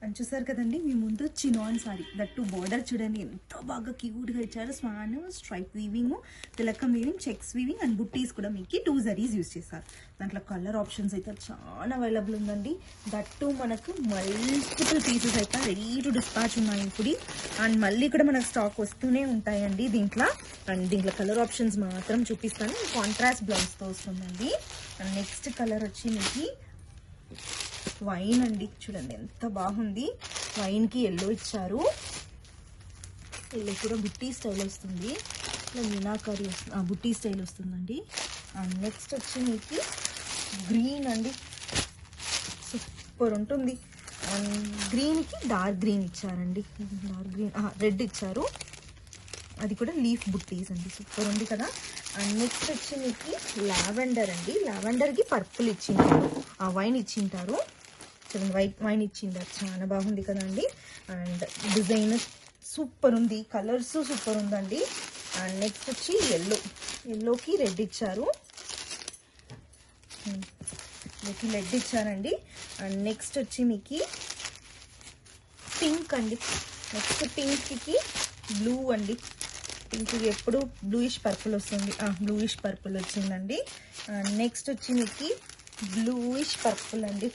అని చూసారు కదండి మీ ముందు చినాన్ సారీ దట్టు బోర్డర్ చూడండి ఎంత బాగా క్యూట్గా ఇచ్చారు. స్వాన్ స్ట్రైప్ వీవింగ్, తిలకం వీవింగ్, చెక్స్ వీవింగ్ అండ్ బుట్టీస్ కూడా మీకు 2 జరీస్ యూజ్ చేశారు. దాంట్లో కలర్ ఆప్షన్స్ అయితే చాలా అవైలబుల్ ఉందండి. దట్టు మనకు మల్టిపుల్ పీసెస్ అయితే రెడీ టు డిస్పాచ్ ఉన్నాయి ఇప్పుడు. అండ్ మళ్ళీ కూడా మనకు స్టాక్ వస్తూనే ఉంటాయండి దీంట్లో. అండ్ దీంట్లో కలర్ ఆప్షన్స్ మాత్రం చూపిస్తాను. కాంట్రాస్ట్ బ్లౌజ్తో వస్తుందండి. అండ్ నెక్స్ట్ కలర్ వచ్చి మీకు వైన్ అండి. చూడండి ఎంత బాగుంది. వైన్కి ఎల్లో ఇచ్చారు. ఎల్లో కూడా బుట్టి స్టైల్ వస్తుంది. ఇలా మీనాకారి బుట్టి స్టైల్ వస్తుందండి. అండ్ నెక్స్ట్ వచ్చి మీకు గ్రీన్ అండి, సూపర్ ఉంటుంది. అండ్ గ్రీన్కి డార్క్ గ్రీన్ ఇచ్చారండి. డార్క్ గ్రీన్ రెడ్ ఇచ్చారు. అది కూడా లీఫ్ బుట్టీస్ అండి, సూపర్ ఉంది కదా. అండ్ నెక్స్ట్ వచ్చి మీకు లావెండర్ అండి. లావెండర్కి పర్పుల్ ఇచ్చింటారు, వైన్ ఇచ్చింటారు. చూడండి వైన్ ఇచ్చింటారు, చాలా బాగుంది కదండి. అండ్ డిజైన్ సూపర్ ఉంది, కలర్స్ సూపర్ ఉందండి. అండ్ నెక్స్ట్ వచ్చి ఎల్లోకి రెడ్ ఇచ్చారు. రెడ్ ఇచ్చారండి. అండ్ నెక్స్ట్ వచ్చి మీకు పింక్ అండి. నెక్స్ట్ పింక్కి బ్లూ అండి. పింక్ ఎప్పుడు బ్లూయిష్ పర్పుల్ వస్తుంది, బ్లూయిష్ పర్పుల్ వచ్చిందండి. నెక్స్ట్ వచ్చి మీకు బ్లూయిష్ పర్పుల్ అండి,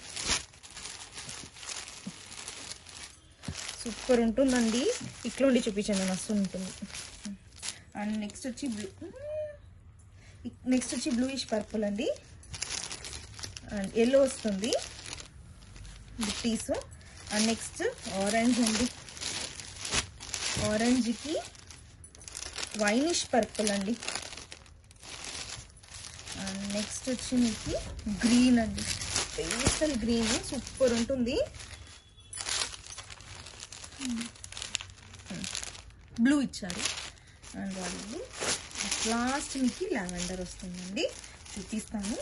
సూపర్ ఉంటుందండి. ఇట్లా ఉండి చూపించండి, మస్తు ఉంటుంది. అండ్ నెక్స్ట్ వచ్చి బ్లూయిష్ పర్పుల్ అండి. అండ్ ఎల్లో వస్తుంది బుట్టీస్. అండ్ నెక్స్ట్ ఆరెంజ్ అండి. ఆరెంజ్కి వైనిష్ పర్పుల్ అండి. అండ్ నెక్స్ట్ వచ్చి మీకు గ్రీన్ అండి, పేస్టల్ గ్రీన్ సూపర్ ఉంటుంది. బ్లూ ఇచ్చారు. అండ్ వాళ్ళు లాస్ట్ మీకు లావెండర్ వస్తుందండి, చూపిస్తాను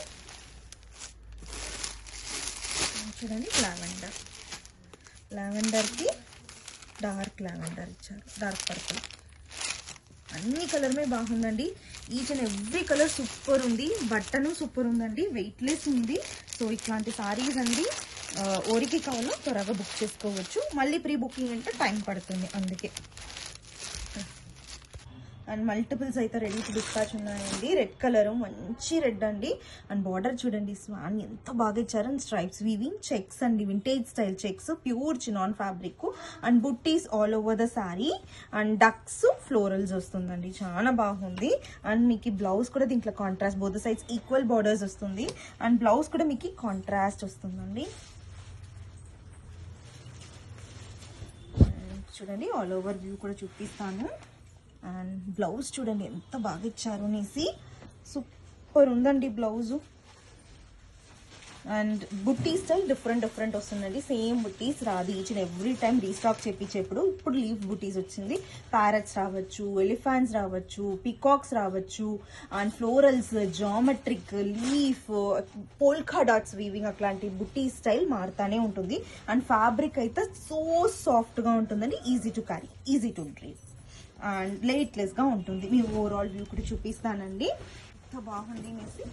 చూడండి. లావెండర్కి డార్క్ లావెండర్ ఇచ్చారు, డార్క్ పర్పుల్. అన్ని కలర్మే బాగుందండి. Each and every colour super ఉంది. బట్టను సూపర్ ఉందండి, వెయిట్లెస్ ఉంది. సో ఇట్లాంటి సారీస్ అండి ఓరికి కావాలో త్వరగా బుక్ చేసుకోవచ్చు. మళ్ళీ ప్రీ బుకింగ్ అంటే టైం పడుతుంది, అందుకే. అండ్ మల్టిపుల్స్ అయితే రెడీ టు డిస్పాచ్ ఉన్నాయండి. రెడ్ కలర్ మంచి రెడ్ అండి. అండ్ బార్డర్ చూడండి, స్వాన్ ఎంత బాగా ఇచ్చారు. అండ్ స్ట్రైప్స్ వీవింగ్, చెక్స్ అండి, vintage style checks, pure chinon fabric. And buttis all over the sari. And ducks florals వస్తుందండి, చాలా బాగుంది. అండ్ మీకు బ్లౌజ్ కూడా దీంట్లో contrast, both sides equal borders వస్తుంది. అండ్ బ్లౌజ్ కూడా మీకు కాంట్రాస్ట్ వస్తుందండి. చూడండి ఆల్ ఓవర్ వ్యూ కూడా చూపిస్తాను. అండ్ బ్లౌజ్ చూడండి ఎంత బాగా ఇచ్చారు అనేసి, సూపర్ ఉందండి blouse. And butti style different వస్తుందండి. సేమ్ బుట్టీస్ రాదు, each and every time restock చేపించేప్పుడు. ఇప్పుడు లీఫ్ బుట్టీస్ వచ్చింది. ప్యారెట్స్ రావచ్చు, ఎలిఫాంట్స్ రావచ్చు, పికాక్స్ రావచ్చు. And florals, geometric, leaf, polka dots weaving, అట్లాంటి బుట్టీ స్టైల్ మారుతానే ఉంటుంది. అండ్ ఫ్యాబ్రిక్ అయితే సో సాఫ్ట్గా ఉంటుందండి. Easy to carry, easy to drape and వెయిట్లెస్గా ఉంటుంది. మీ ఓవరాల్ వ్యూ కూడా చూపిస్తానండి, ఎంత బాగుంది అనేసి.